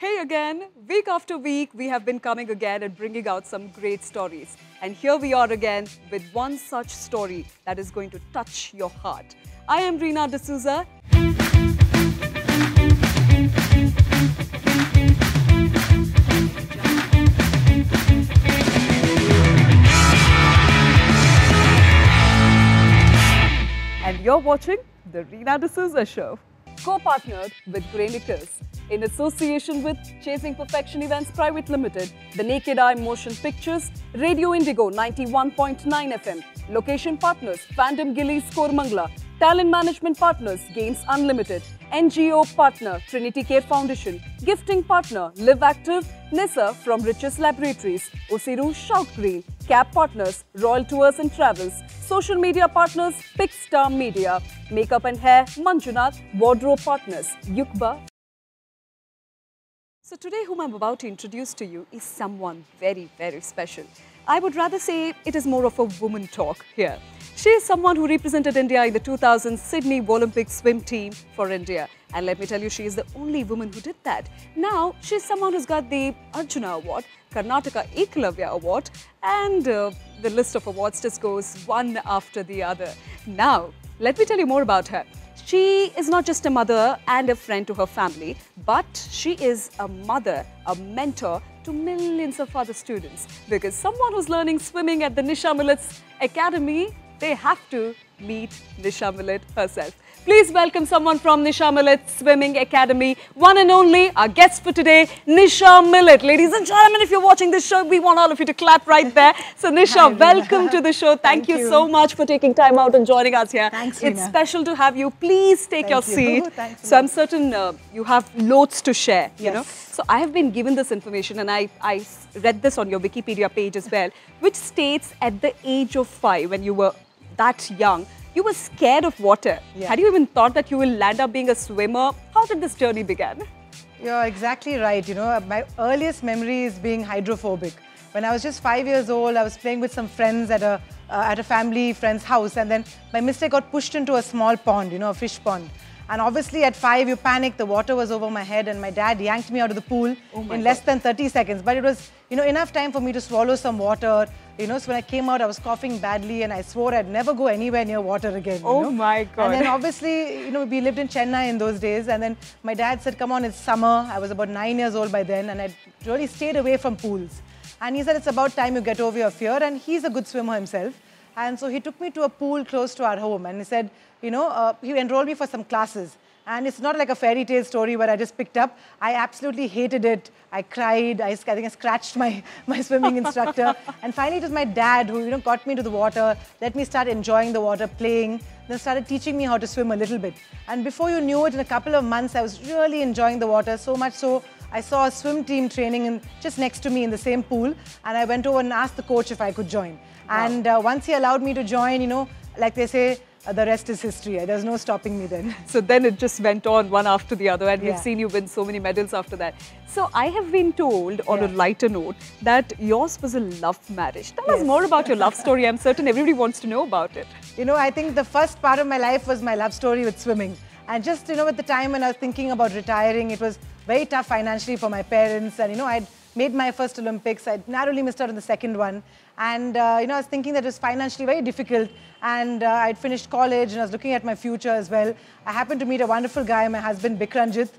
Hey again, week after week, we have been coming again and bringing out some great stories. And here we are again with one such story that is going to touch your heart. I am Reena Dsouza. And you're watching the Reena Dsouza Show, co-partnered with Grainicus, in association with Chasing Perfection Events Private Limited, The Naked Eye Motion Pictures, Radio Indigo 91.9 FM, location partners Fandom Gillies Koramangala, talent management partners Games Unlimited, NGO partner Trinity Care Foundation, gifting partner Live Active, Nissa from Riches Laboratories, Osiru Shout Green, CAP partners Royal Tours and Travels, social media partners Pickstar Media, makeup and hair Manjunath, wardrobe partners Yukba. So today whom I'm about to introduce to you is someone very, very special. I would rather say it is more of a woman talk here. She is someone who represented India in the 2000 Sydney Olympic swim team for India. And let me tell you, she is the only woman who did that. Now, she is someone who's got the Arjuna Award, Karnataka Ekalavya Award, and the list of awards just goes one after the other. Now, let me tell you more about her. She is not just a mother and a friend to her family, but she is a mother, a mentor to millions of other students. Because someone who's learning swimming at the Nisha Millet's Academy, they have to meet Nisha Millet herself. Please welcome someone from Nisha Millet Swimming Academy, one and only, our guest for today, Nisha Millet. Ladies and gentlemen, if you're watching this show, we want all of you to clap right there. So Nisha, welcome to the show. Thank you so much for taking time out and joining us here. Thanks, It's Reena. special to have you. Please take your seat. Thanks So I'm certain you have loads to share, you know. Yes. So I have been given this information and I read this on your Wikipedia page as well, which states at the age of 5, when you were that young, you were scared of water. Yeah. Had you even thought that you will land up being a swimmer? How did this journey begin? You're exactly right. You know, my earliest memory is being hydrophobic. When I was just 5 years old, I was playing with some friends at a family friend's house, and then by mistake got pushed into a small pond, you know, a fish pond. And obviously at 5, you panic, the water was over my head, and my dad yanked me out of the pool in less than 30 seconds. But it was, you know, enough time for me to swallow some water. You know, so when I came out, I was coughing badly, and I swore I'd never go anywhere near water again. Oh you know? my God. And then obviously, you know, we lived in Chennai in those days, and then my dad said, come on, it's summer. I was about 9 years old by then, and I really stayed away from pools. And he said, it's about time you get over your fear, and he's a good swimmer himself. And so he took me to a pool close to our home, and he said, you know, he enrolled me for some classes. And it's not like a fairy tale story where I just picked up. I absolutely hated it. I cried. I think I scratched my swimming instructor. And finally, it was my dad who, you know, got me to the water, let me start enjoying the water, playing, then started teaching me how to swim a little bit. And before you knew it, in a couple of months, I was really enjoying the water, so much so I saw a swim team training just next to me in the same pool. And I went over and asked the coach if I could join. Wow. And once he allowed me to join, you know, like they say, the rest is history. There's no stopping me then. So then it just went on one after the other, and Yeah. we've seen you win so many medals after that. So I have been told, on a lighter note, that yours was a love marriage. Tell us more about your love story. I'm certain everybody wants to know about it. You know, I think the first part of my life was my love story with swimming. And just, you know, at the time when I was thinking about retiring, it was very tough financially for my parents. And, you know, I'd made my first Olympics. I'd narrowly missed out on the second one. And, you know, I was thinking that it was financially very difficult. And I'd finished college and I was looking at my future as well. I happened to meet a wonderful guy, my husband, Bikranjit.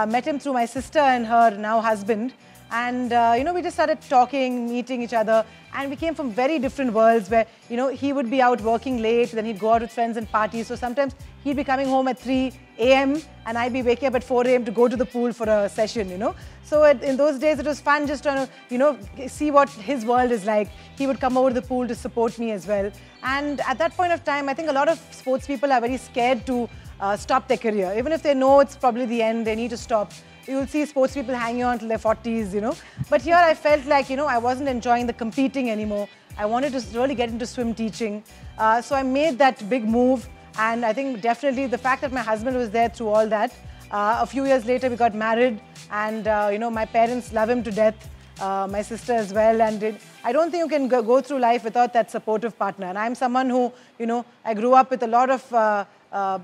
Met him through my sister and her now husband. And, you know, we just started talking, meeting each other. And we came from very different worlds where, you know, he would be out working late, then he'd go out with friends and parties. So sometimes he'd be coming home at 3 a.m. and I'd be waking up at 4 a.m. to go to the pool for a session, you know. So in those days, it was fun just trying to, you know, see what his world is like. He would come over to the pool to support me as well. And at that point of time, I think a lot of sports people are very scared to stop their career. Even if they know it's probably the end, they need to stop. You'll see sports people hanging on till their 40s, you know. But here I felt like, you know, I wasn't enjoying the competing anymore. I wanted to really get into swim teaching. So I made that big move. And I think definitely the fact that my husband was there through all that. A few years later, we got married. And, you know, my parents love him to death. My sister as well. And I don't think you can go through life without that supportive partner. And I'm someone who, you know, I grew up with a lot of,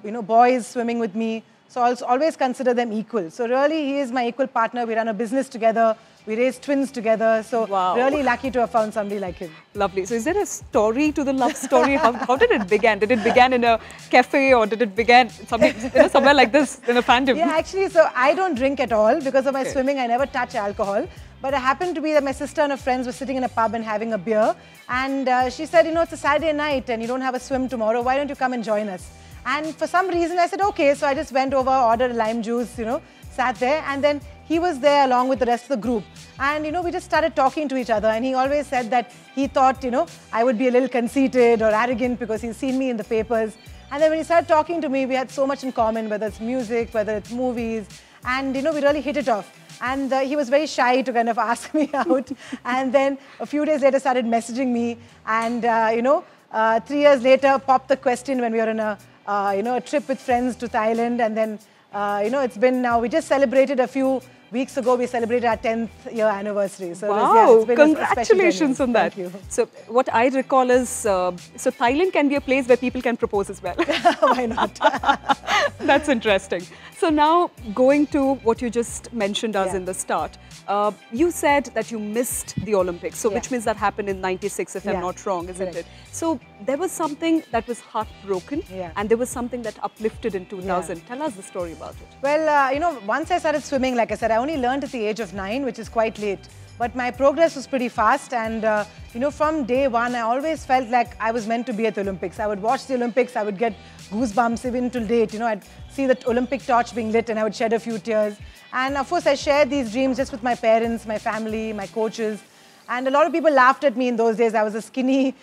you know, boys swimming with me. So I'll always consider them equal. So really, he is my equal partner. We run a business together. We raised twins together. So really lucky to have found somebody like him. Lovely. So is there a story to the love story? How did it begin? Did it begin in a cafe or did it begin somewhere like this in a fandom? Yeah, actually, so I don't drink at all. Because of my swimming, I never touch alcohol. But it happened to be that my sister and her friends were sitting in a pub and having a beer. And she said, it's a Saturday night and you don't have a swim tomorrow. Why don't you come and join us? And for some reason, I said, okay. So I just went over, ordered a lime juice, sat there. And then he was there along with the rest of the group. And, we just started talking to each other. And he always said that he thought, I would be a little conceited or arrogant because he's seen me in the papers. And then when he started talking to me, we had so much in common, whether it's music, whether it's movies. And, we really hit it off. And he was very shy to kind of ask me out. And then a few days later started messaging me. And, 3 years later, popped the question when we were on a trip with friends to Thailand. And then, it's been now, we just celebrated a few weeks ago, we celebrated our 10th year anniversary. So wow, it's been congratulations on that. Thank you. So what I recall is, so Thailand can be a place where people can propose as well. Why not? That's interesting. So now going to what you just mentioned us in the start, you said that you missed the Olympics, so which means that happened in '96 if I'm not wrong, isn't it? So there was something that was heartbroken and there was something that uplifted in 2000. Tell us the story about it. Well, once I started swimming, like I said, I only learned at the age of 9, which is quite late. But my progress was pretty fast and, from day one, I always felt like I was meant to be at the Olympics. I would watch the Olympics, I would get goosebumps even till date. I'd see the Olympic torch being lit and I would shed a few tears. And of course, I shared these dreams just with my parents, my family, my coaches. And a lot of people laughed at me in those days. I was a skinny,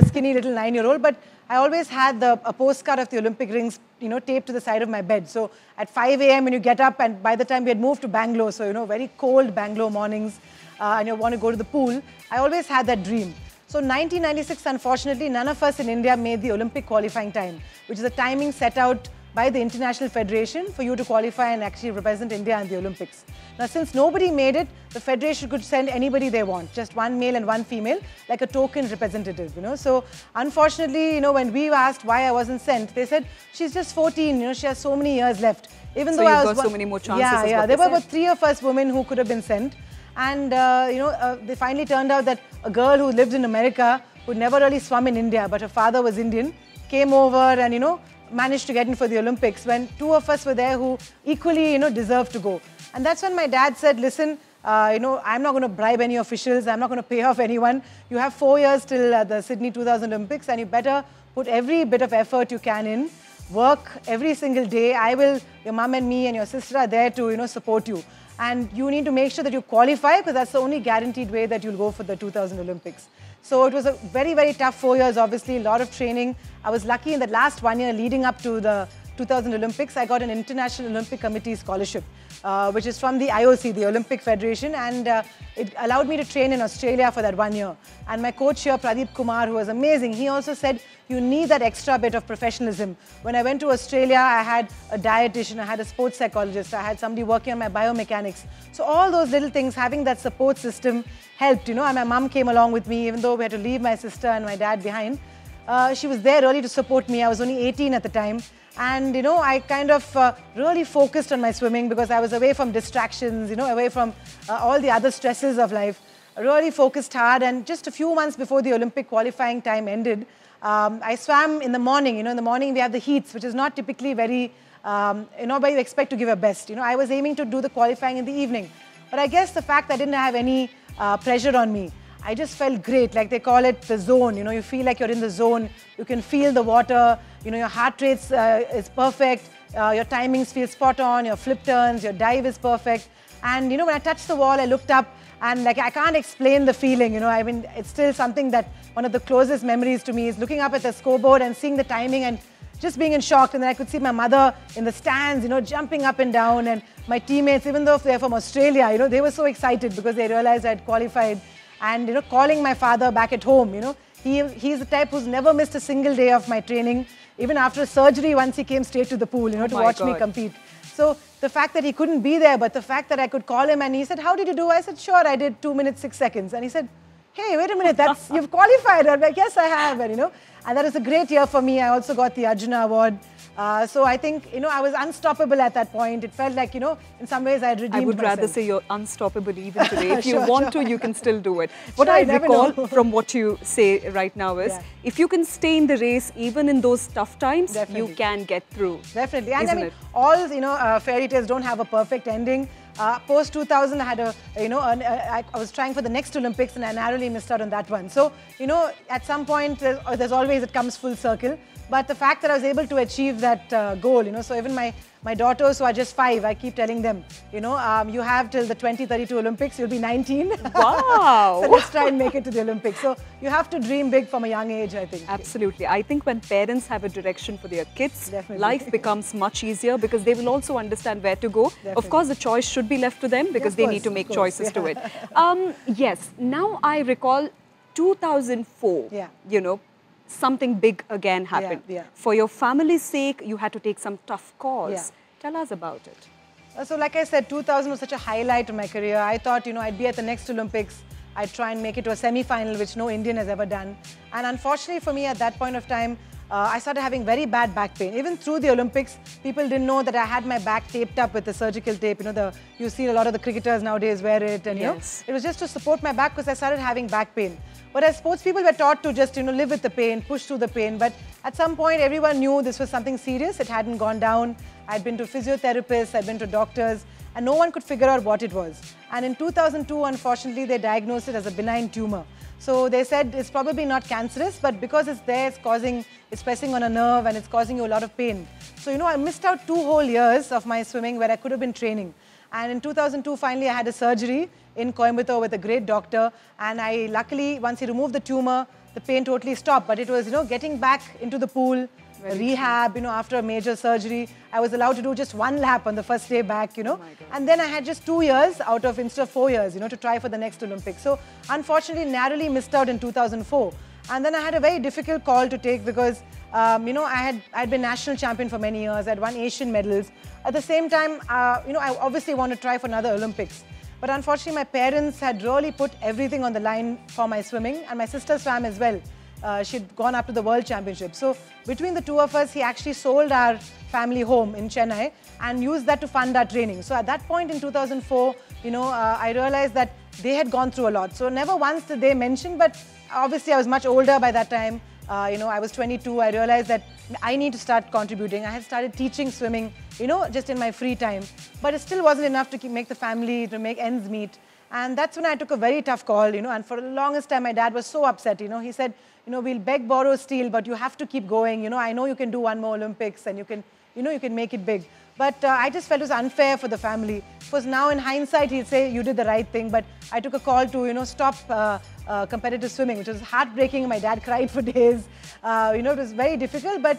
skinny little 9-year-old. But I always had a postcard of the Olympic rings, taped to the side of my bed. So at 5 a.m. when you get up, and by the time we had moved to Bangalore, so, very cold Bangalore mornings, and you want to go to the pool, I always had that dream. So 1996, unfortunately, none of us in India made the Olympic qualifying time, which is a timing set out by the International Federation for you to qualify and actually represent India in the Olympics. Now, since nobody made it, the Federation could send anybody they want, just one male and one female, like a token representative, So, unfortunately, when we asked why I wasn't sent, they said, she's just 14, she has so many years left. Even though I was got so many more chances. There were about 3 of us women who could have been sent. And, they finally turned out that a girl who lived in America, who never really swum in India, but her father was Indian, came over and, managed to get in for the Olympics when 2 of us were there who equally, deserved to go. And that's when my dad said, listen, I'm not going to bribe any officials. I'm not going to pay off anyone. You have 4 years till the Sydney 2000 Olympics and you better put every bit of effort you can in. Work every single day. Your mum and me and your sister are there to, support you. And you need to make sure that you qualify because that's the only guaranteed way that you'll go for the 2000 Olympics. So it was a very, very tough 4 years, obviously, a lot of training. I was lucky in the last 1 year leading up to the 2000 Olympics, I got an International Olympic Committee scholarship, which is from the IOC, the Olympic Federation, and it allowed me to train in Australia for that 1 year. And my coach here, Pradeep Kumar, who was amazing, he also said, you need that extra bit of professionalism. When I went to Australia, I had a dietitian, I had a sports psychologist, I had somebody working on my biomechanics. So all those little things, having that support system helped, and my mum came along with me, even though we had to leave my sister and my dad behind. She was there really to support me. I was only 18 at the time. And, I kind of really focused on my swimming because I was away from distractions, away from all the other stresses of life. I really focused hard. And just a few months before the Olympic qualifying time ended, I swam in the morning. In the morning we have the heats, which is not typically very, where you expect to give your best. I was aiming to do the qualifying in the evening. But I guess the fact I didn't have any pressure on me, I just felt great, like they call it the zone, you feel like you're in the zone, you can feel the water, your heart rate is perfect, your timings feel spot on, your flip turns, your dive is perfect. And, when I touched the wall, I looked up and I can't explain the feeling, I mean, it's still something that one of the closest memories to me is looking up at the scoreboard and seeing the timing and just being in shock. And then I could see my mother in the stands, jumping up and down, and my teammates, even though they're from Australia, they were so excited because they realized I had qualified. And, calling my father back at home, he's the type who's never missed a single day of my training. Even after surgery, once he came straight to the pool, to watch me compete. So the fact that he couldn't be there, but the fact that I could call him and he said, how did you do? I said, sure, I did 2 minutes, 6 seconds. And he said, hey, wait a minute, you've qualified. I'm like, yes, I have, and and that was a great year for me. I also got the Arjuna award. So I think, I was unstoppable at that point. It felt like, in some ways I had redeemed myself. I would rather say you're unstoppable even today. If you Sure, want to, you can still do it. What I recall from what you say right now is, if you can stay in the race even in those tough times, you can get through. Definitely. And I mean, all, fairy tales don't have a perfect ending. Post 2000, I had I was trying for the next Olympics and I narrowly missed out on that one. So, at some point, there's always, it comes full circle. But the fact that I was able to achieve that goal, so even my daughters who are just 5, I keep telling them, you have till the 2032 Olympics, you'll be 19. Wow! So let's try and make it to the Olympics. So you have to dream big from a young age, I think. Absolutely. I think when parents have a direction for their kids, life becomes much easier because they will also understand where to go. Definitely. Of course, the choice should be left to them because they need to make choices to it. Yes. Now I recall 2004, something big again happened. For your family's sake, you had to take some tough calls. Tell us about it. So like I said, 2000 was such a highlight of my career. I thought, I'd be at the next Olympics. I'd try and make it to a semi-final, which no Indian has ever done. And unfortunately for me at that point of time, I started having very bad back pain. Even through the Olympics, people didn't know that I had my back taped up with the surgical tape. You see a lot of the cricketers nowadays wear it. And it was just to support my back because I started having back pain. But as sports people were taught to just, live with the pain, push through the pain. But at some point, everyone knew this was something serious. It hadn't gone down. I'd been to physiotherapists, I'd been to doctors, and no one could figure out what it was. And in 2002, unfortunately, they diagnosed it as a benign tumor. So they said it's probably not cancerous, but because it's there, it's pressing on a nerve and it's causing you a lot of pain. So, I missed out 2 whole years of my swimming where I could have been training. And in 2002, finally, I had a surgery in Coimbatore with a great doctor. And I luckily, once he removed the tumor, the pain totally stopped. But it was, getting back into the pool, rehab, after a major surgery. I was allowed to do just 1 lap on the first day back, And then I had just 2 years instead of 4 years, to try for the next Olympics. So unfortunately, narrowly missed out in 2004. And then I had a very difficult call to take because, I'd been national champion for many years. I'd won Asian medals. At the same time, I obviously want to try for another Olympics. But unfortunately, my parents had really put everything on the line for my swimming, and my sister swam as well. She'd gone up to the World Championship. So between the 2 of us, he actually sold our family home in Chennai and used that to fund our training. So at that point in 2004, I realized that they had gone through a lot. So never once did they mention, but obviously I was much older by that time. I was 22. I realized that I need to start contributing. I had started teaching swimming, just in my free time. But it still wasn't enough to make the family, to make ends meet. And that's when I took a very tough call, and for the longest time, my dad was so upset, He said, we'll beg, borrow, steal, but you have to keep going. I know you can do 1 more Olympics and you can make it big. But I just felt it was unfair for the family. Because now in hindsight, he'd say, you did the right thing. But I took a call to, stop competitive swimming, which was heartbreaking. My dad cried for days. It was very difficult. But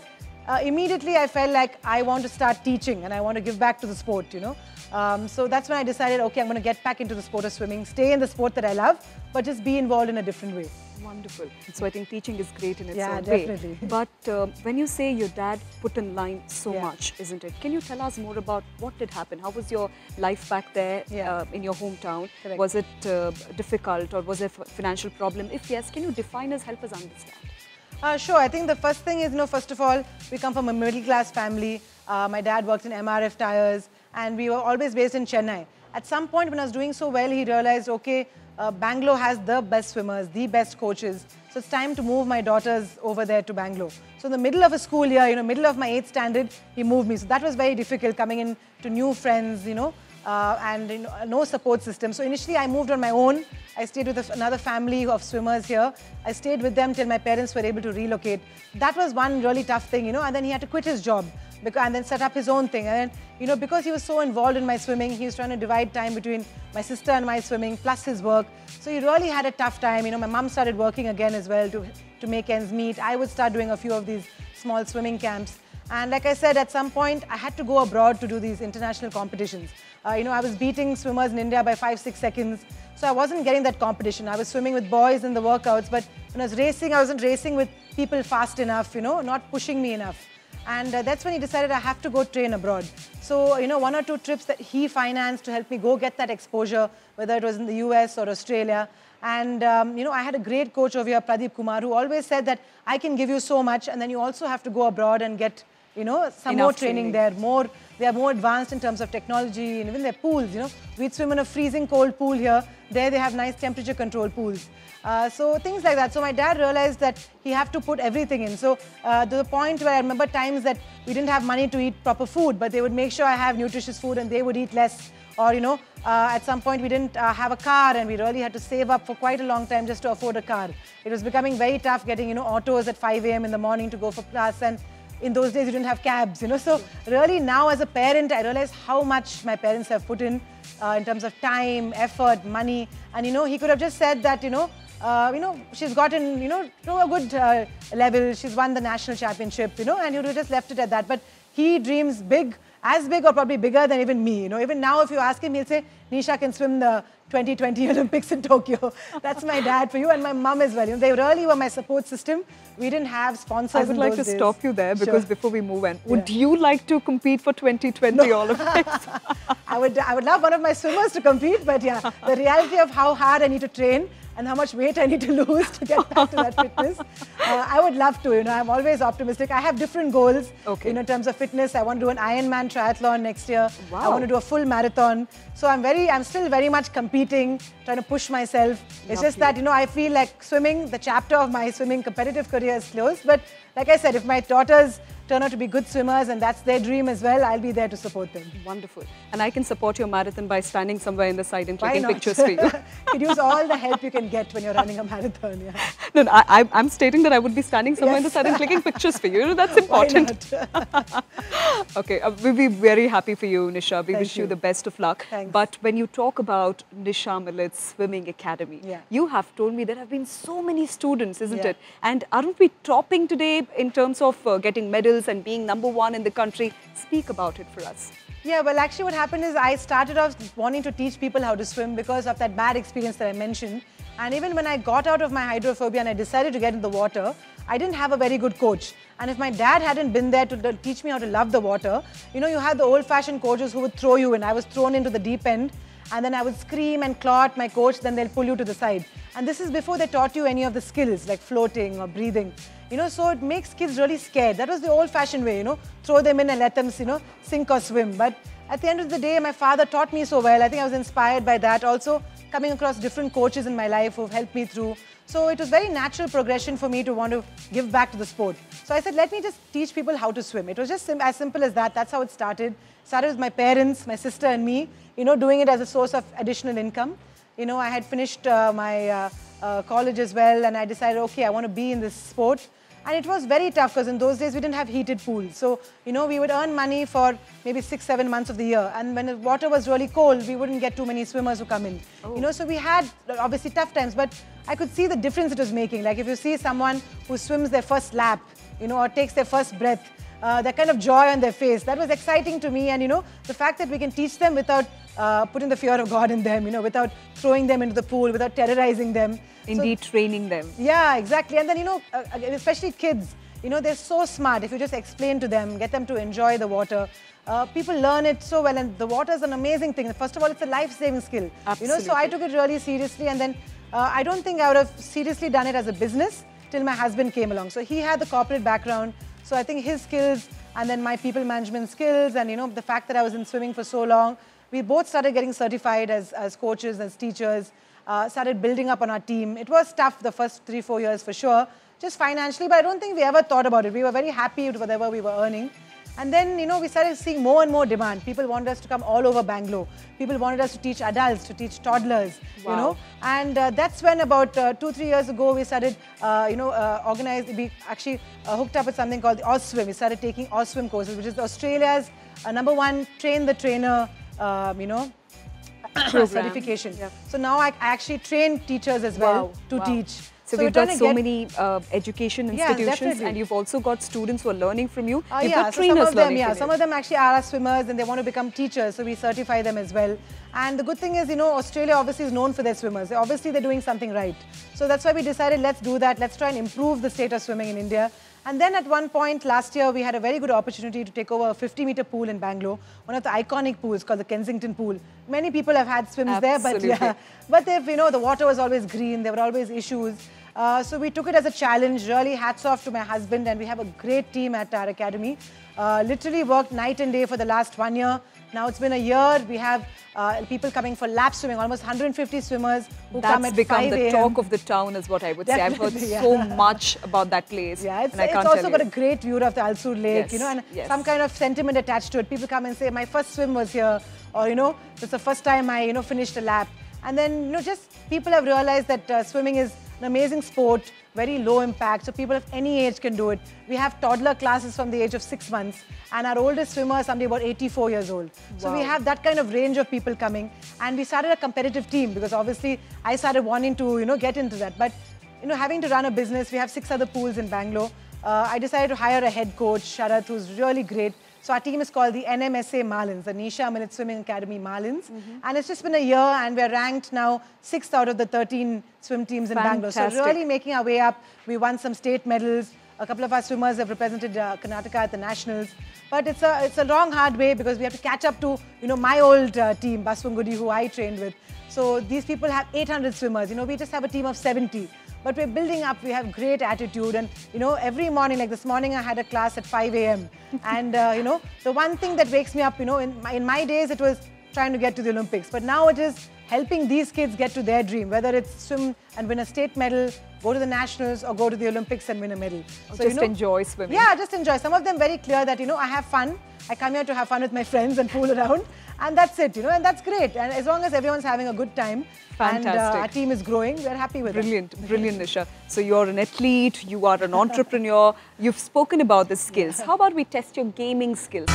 immediately, I felt like I want to start teaching and I want to give back to the sport, So that's when I decided, okay, I'm going to get back into the sport of swimming, stay in the sport that I love, but just be involved in a different way. Wonderful. So I think teaching is great in its own definitely. way. But when you say your dad put in line so much, isn't it? Can you tell us more about what did happen? How was your life back there in your hometown? Correct. Was it difficult or was there a financial problem? If yes, can you define us, help us understand? Sure. I think the first thing is, first of all, we come from a middle-class family. My dad worked in MRF tires and we were always based in Chennai. At some point when I was doing so well, he realized, okay, Bangalore has the best swimmers, the best coaches. So it's time to move my daughters over there to Bangalore. So in the middle of a school year, middle of my 8th standard, he moved me. So that was very difficult coming in to new friends, and no support system. So initially I moved on my own. I stayed with another family of swimmers here. I stayed with them till my parents were able to relocate. That was one really tough thing, and then he had to quit his job and then set up his own thing. And then, because he was so involved in my swimming, he was trying to divide time between my sister and my swimming, plus his work. So he really had a tough time. My mom started working again as well to make ends meet. I would start doing a few of these small swimming camps. And like I said, at some point, I had to go abroad to do these international competitions. I was beating swimmers in India by 5-6 seconds. So I wasn't getting that competition. I was swimming with boys in the workouts, but when I was racing, I wasn't racing with people fast enough, not pushing me enough. And that's when he decided I have to go train abroad. So, you know, 1 or 2 trips that he financed to help me go get that exposure, whether it was in the US or Australia. And, you know, I had a great coach over here, Pradeep Kumar, who always said that I can give you so much, and then you also have to go abroad and get, you know, some more training there. They are more advanced in terms of technology, and even their pools, you know. We'd swim in a freezing cold pool here. There they have nice temperature control pools. So things like that. So my dad realized that he had to put everything in. So to the point where I remember times that we didn't have money to eat proper food, but they would make sure I have nutritious food and they would eat less. Or, you know, at some point we didn't have a car and we really had to save up for quite a long time just to afford a car. It was becoming very tough getting, you know, autos at 5 a.m. in the morning to go for class, and in those days you didn't have cabs, you know. So really now as a parent, I realize how much my parents have put in terms of time, effort, money. And, you know, he could have just said that, you know, she's gotten, you know, to a good level. She's won the national championship, you know, and he would have just left it at that. But he dreams big, as big or probably bigger than even me, you know. Even now, if you ask him, he'll say, Nisha can swim the 2020 Olympics in Tokyo. That's my dad for you, and my mum as well. You know, they really were my support system. We didn't have sponsors. I would like to stop you there because before we move on, would you like to compete for 2020 Olympics? I would love one of my swimmers to compete, but yeah, the reality of how hard I need to train and how much weight I need to lose to get back to that fitness. I would love to, you know, I'm always optimistic. I have different goals, you know, in terms of fitness. I want to do an Ironman triathlon next year. Wow. I want to do a full marathon. So I'm still very much competing, trying to push myself. It's just that, you know, I feel like swimming, the chapter of my swimming competitive career is closed. But like I said, if my daughters turn out to be good swimmers and that's their dream as well, I'll be there to support them. Wonderful. And I can support your marathon by standing somewhere in the side and clicking pictures for you. You'd use all the help you can get when you're running a marathon. Yeah. No, I'm stating that I would be standing somewhere in the side and clicking pictures for you. You know, that's important. Okay, we'll be very happy for you, Nisha. We wish you the best of luck. Thanks. But when you talk about Nisha Millet's Swimming Academy, you have told me there have been so many students, isn't it? And aren't we topping today in terms of getting medals and being #1 in the country? Speak about it for us. Yeah, well, actually what happened is I started off wanting to teach people how to swim because of that bad experience that I mentioned. And even when I got out of my hydrophobia and I decided to get in the water, I didn't have a very good coach. And if my dad hadn't been there to teach me how to love the water, you know, you had the old-fashioned coaches who would throw you in. I was thrown into the deep end, and then I would scream and claw at my coach, then they'll pull you to the side. And this is before they taught you any of the skills like floating or breathing. You know, so it makes kids really scared. That was the old-fashioned way, you know, throw them in and let them, you know, sink or swim. But at the end of the day, my father taught me so well. I think I was inspired by that. Also, coming across different coaches in my life who've helped me through. So it was very natural progression for me to want to give back to the sport. So I said, let me just teach people how to swim. It was just as simple as that. That's how it started. Started with my parents, my sister and me, you know, doing it as a source of additional income. You know, I had finished my college as well, and I decided, okay, I want to be in this sport. And it was very tough because in those days we didn't have heated pools. So, you know, we would earn money for maybe 6-7 months of the year. And when the water was really cold, we wouldn't get too many swimmers who come in. You know, so we had obviously tough times, but I could see the difference it was making. Like if you see someone who swims their first lap, you know, or takes their first breath, that kind of joy on their face, that was exciting to me. And, you know, the fact that we can teach them without putting the fear of God in them, you know, without throwing them into the pool, without terrorizing them. Indeed, so, training them. Yeah, exactly. And then, you know, especially kids, you know, they're so smart. If you just explain to them, get them to enjoy the water, people learn it so well. And the water is an amazing thing. First of all, it's a life-saving skill. Absolutely. You know, so I took it really seriously. And then I don't think I would have seriously done it as a business till my husband came along. So he had the corporate background. So I think his skills and then my people management skills and, you know, the fact that I was in swimming for so long, we both started getting certified as coaches, as teachers, started building up on our team. It was tough the first 3-4 years for sure, just financially, but I don't think we ever thought about it. We were very happy with whatever we were earning. And then, you know, we started seeing more and more demand. People wanted us to come all over Bangalore. People wanted us to teach adults, to teach toddlers, you know. And that's when about 2-3 years ago, we started, we actually hooked up with something called the OzSwim. We started taking OzSwim courses, which is Australia's #1 train the trainer, certification. So now I actually train teachers as well to teach. So we've got so many education institutions, and you've also got students who are learning from you. You've got trainers learning from you. Some of them actually are swimmers and they want to become teachers, so we certify them as well. And the good thing is, you know, Australia obviously is known for their swimmers. Obviously, they're doing something right. So that's why we decided, let's do that. Let's try and improve the state of swimming in India. And then at one point last year, we had a very good opportunity to take over a 50-meter pool in Bangalore, one of the iconic pools called the Kensington Pool. Many people have had swims there, but they've, you know, the water was always green, there were always issues. So we took it as a challenge. Really, hats off to my husband, and we have a great team at our academy. Literally worked night and day for the last 1 year. Now it's been a year. We have people coming for lap swimming, almost 150 swimmers who come at 5 a.m. That's become the talk of the town is what I would say. I've heard so much about that place. Yeah, it's also got a great view of the Alsur Lake, you know, and some kind of sentiment attached to it. People come and say, my first swim was here, or, you know, it's the first time I, you know, finished a lap. And then, you know, just people have realized that swimming is an amazing sport, very low impact, so people of any age can do it. We have toddler classes from the age of 6 months, and our oldest swimmer is somebody about 84 years old. Wow. So we have that kind of range of people coming, and we started a competitive team because obviously I started wanting to, you know, get into that. But, you know, having to run a business, we have 6 other pools in Bangalore. I decided to hire a head coach, Sharath, who's really great. So our team is called the NMSA Marlins, the Nisha Millet Swimming Academy Marlins. And it's just been a year, and we're ranked now 6th out of the 13 swim teams in Bangalore. So really making our way up. We won some state medals. A couple of our swimmers have represented Karnataka at the nationals. But it's a long, hard way because we have to catch up to, you know, my old team, Baswangudi, who I trained with. So these people have 800 swimmers. You know, we just have a team of 70. But we're building up, we have great attitude, and, you know, every morning, like this morning I had a class at 5 a.m. and, you know, the one thing that wakes me up, you know, in my days it was trying to get to the Olympics, but now it is helping these kids get to their dream, whether it's swim and win a state medal, go to the nationals, or go to the Olympics and win a medal. So just, you know, enjoy swimming. Yeah, just enjoy. Some of them very clear that, you know, I have fun. I come here to have fun with my friends and fool around, and that's it, you know, and that's great. And as long as everyone's having a good time, fantastic, and our team is growing, we're happy with it. Brilliant, Nisha. So you're an athlete, you are an entrepreneur, you've spoken about the skills. How about we test your gaming skills?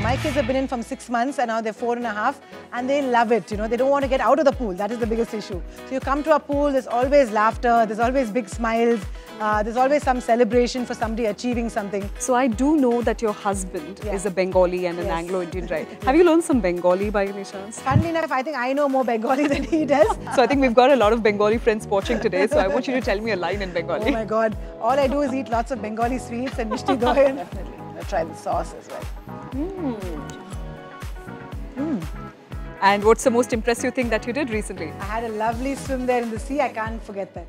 My kids have been in from 6 months and now they're 4.5, and they love it. You know, they don't want to get out of the pool. That is the biggest issue. So you come to a pool, there's always laughter, there's always big smiles, there's always some celebration for somebody achieving something. So I do know that your husband is a Bengali and an Anglo-Indian, right? Have you learned some Bengali by any chance? Funnily enough, I think I know more Bengali than he does. So I think we've got a lot of Bengali friends watching today, so I want you to tell me a line in Bengali. Oh my God. All I do is eat lots of Bengali sweets and mishti doi. Definitely. I'll try the sauce as well. And what's the most impressive thing that you did recently? I had a lovely swim there in the sea. I can't forget that.